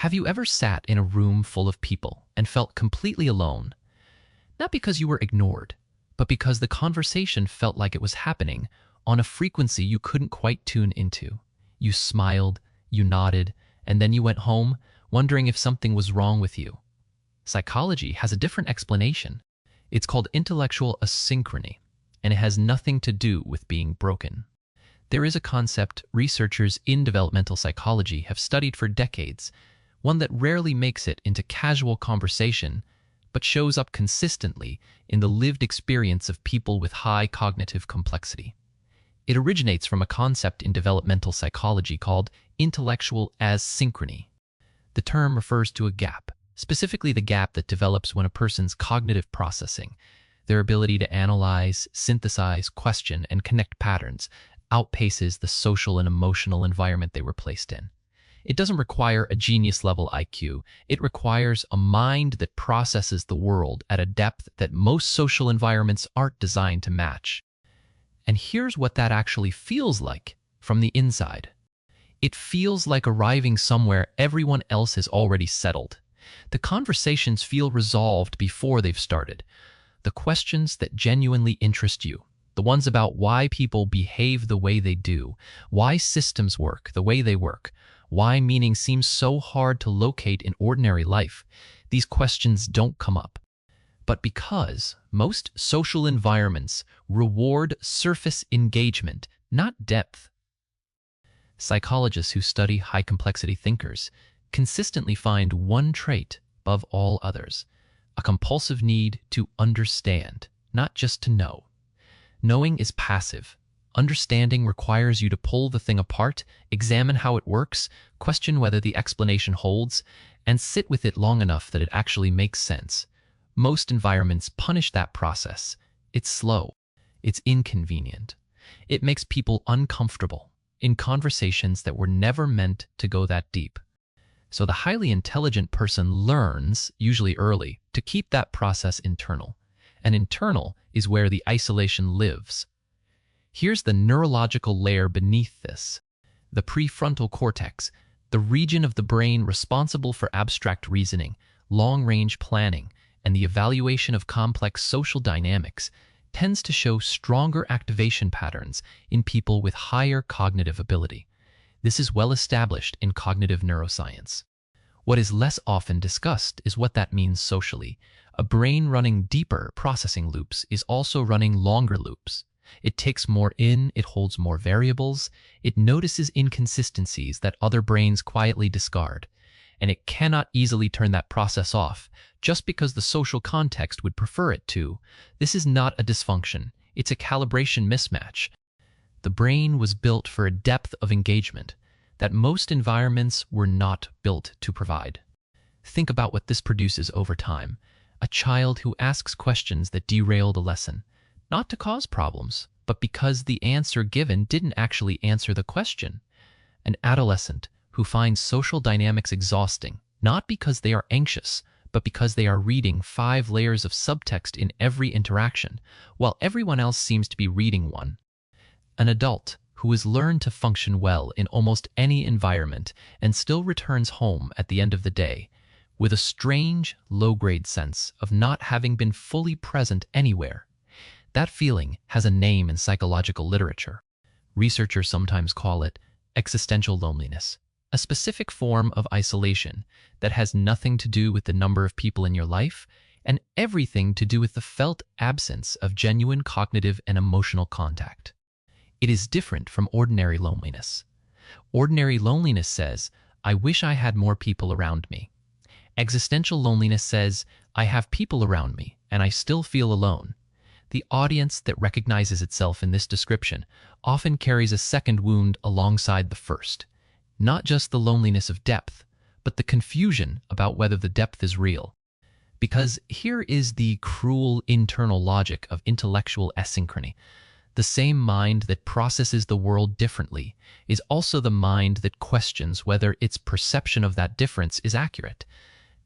Have you ever sat in a room full of people and felt completely alone? Not because you were ignored, but because the conversation felt like it was happening on a frequency you couldn't quite tune into. You smiled, you nodded, and then you went home wondering if something was wrong with you. Psychology has a different explanation. It's called intellectual asynchrony, and it has nothing to do with being broken. There is a concept researchers in developmental psychology have studied for decades, one that rarely makes it into casual conversation, but shows up consistently in the lived experience of people with high cognitive complexity. It originates from a concept in developmental psychology called intellectual asynchrony. The term refers to a gap, specifically the gap that develops when a person's cognitive processing, their ability to analyze, synthesize, question, and connect patterns, outpaces the social and emotional environment they were placed in. It doesn't require a genius-level IQ. It requires a mind that processes the world at a depth that most social environments aren't designed to match. And here's what that actually feels like from the inside. It feels like arriving somewhere everyone else has already settled. The conversations feel resolved before they've started. The questions that genuinely interest you, the ones about why people behave the way they do, why systems work the way they work, why meaning seems so hard to locate in ordinary life, these questions don't come up. But because most social environments reward surface engagement, not depth, psychologists who study high-complexity thinkers consistently find one trait above all others: a compulsive need to understand, not just to know. Knowing is passive. Understanding requires you to pull the thing apart, examine how it works, question whether the explanation holds, and sit with it long enough that it actually makes sense. Most environments punish that process. It's slow. It's inconvenient. It makes people uncomfortable in conversations that were never meant to go that deep. So the highly intelligent person learns, usually early, to keep that process internal. And internal is where the isolation lives. Here's the neurological layer beneath this. The prefrontal cortex, the region of the brain responsible for abstract reasoning, long-range planning, and the evaluation of complex social dynamics, tends to show stronger activation patterns in people with higher cognitive ability. This is well established in cognitive neuroscience. What is less often discussed is what that means socially. A brain running deeper processing loops is also running longer loops. It takes more in, it holds more variables, it notices inconsistencies that other brains quietly discard, and it cannot easily turn that process off just because the social context would prefer it to. This is not a dysfunction, it's a calibration mismatch. The brain was built for a depth of engagement that most environments were not built to provide. Think about what this produces over time. A child who asks questions that derail the lesson, not to cause problems, but because the answer given didn't actually answer the question. An adolescent who finds social dynamics exhausting, not because they are anxious, but because they are reading 5 layers of subtext in every interaction, while everyone else seems to be reading one. An adult who has learned to function well in almost any environment and still returns home at the end of the day with a strange, low-grade sense of not having been fully present anywhere. That feeling has a name in psychological literature. Researchers sometimes call it existential loneliness, a specific form of isolation that has nothing to do with the number of people in your life and everything to do with the felt absence of genuine cognitive and emotional contact. It is different from ordinary loneliness. Ordinary loneliness says, I wish I had more people around me. Existential loneliness says, I have people around me and I still feel alone. The audience that recognizes itself in this description often carries a second wound alongside the first. Not just the loneliness of depth, but the confusion about whether the depth is real. Because here is the cruel internal logic of intellectual asynchrony. The same mind that processes the world differently is also the mind that questions whether its perception of that difference is accurate.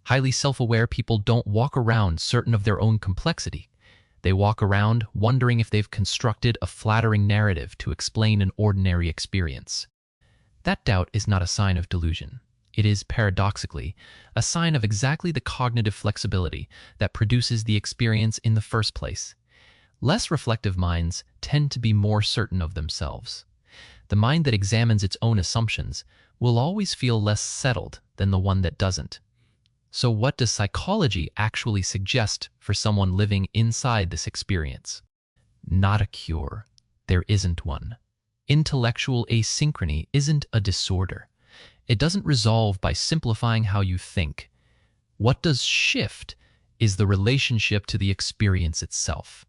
Highly self-aware people don't walk around certain of their own complexity. They walk around wondering if they've constructed a flattering narrative to explain an ordinary experience. That doubt is not a sign of delusion. It is, paradoxically, a sign of exactly the cognitive flexibility that produces the experience in the first place. Less reflective minds tend to be more certain of themselves. The mind that examines its own assumptions will always feel less settled than the one that doesn't. So what does psychology actually suggest for someone living inside this experience? Not a cure. There isn't one. Intellectual asynchrony isn't a disorder. It doesn't resolve by simplifying how you think. What does shift is the relationship to the experience itself.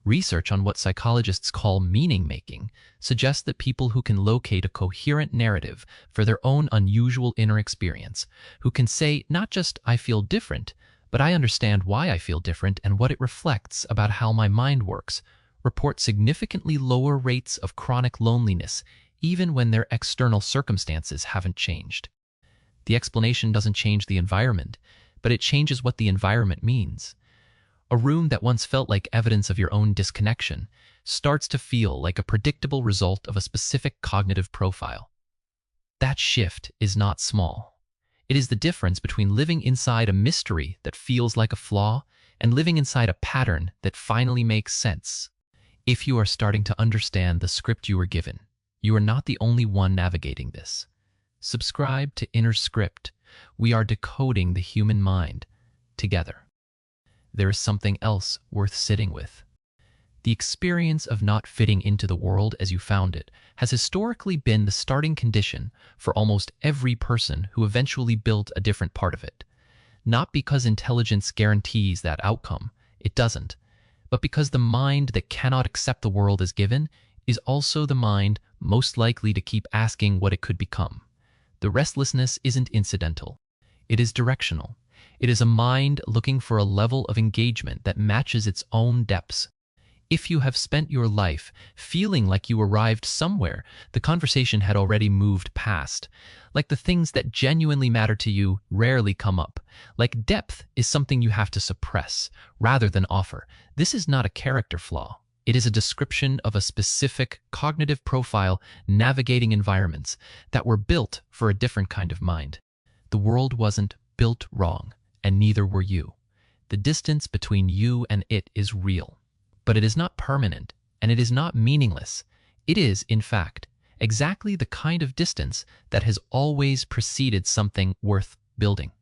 Research on what psychologists call meaning-making suggests that people who can locate a coherent narrative for their own unusual inner experience, who can say not just "I feel different," but "I understand why I feel different and what it reflects about how my mind works," report significantly lower rates of chronic loneliness even when their external circumstances haven't changed. The explanation doesn't change the environment, but it changes what the environment means. A room that once felt like evidence of your own disconnection starts to feel like a predictable result of a specific cognitive profile. That shift is not small. It is the difference between living inside a mystery that feels like a flaw and living inside a pattern that finally makes sense. If you are starting to understand the script you were given, you are not the only one navigating this. Subscribe to Inner Script. We are decoding the human mind together. There is something else worth sitting with. The experience of not fitting into the world as you found it has historically been the starting condition for almost every person who eventually built a different part of it. Not because intelligence guarantees that outcome, it doesn't, but because the mind that cannot accept the world as given is also the mind most likely to keep asking what it could become. The restlessness isn't incidental. It is directional. It is a mind looking for a level of engagement that matches its own depths. If you have spent your life feeling like you arrived somewhere the conversation had already moved past, like the things that genuinely matter to you rarely come up, like depth is something you have to suppress rather than offer, this is not a character flaw. It is a description of a specific cognitive profile navigating environments that were built for a different kind of mind. The world wasn't built wrong, and neither were you. The distance between you and it is real, but it is not permanent, and it is not meaningless. It is, in fact, exactly the kind of distance that has always preceded something worth building.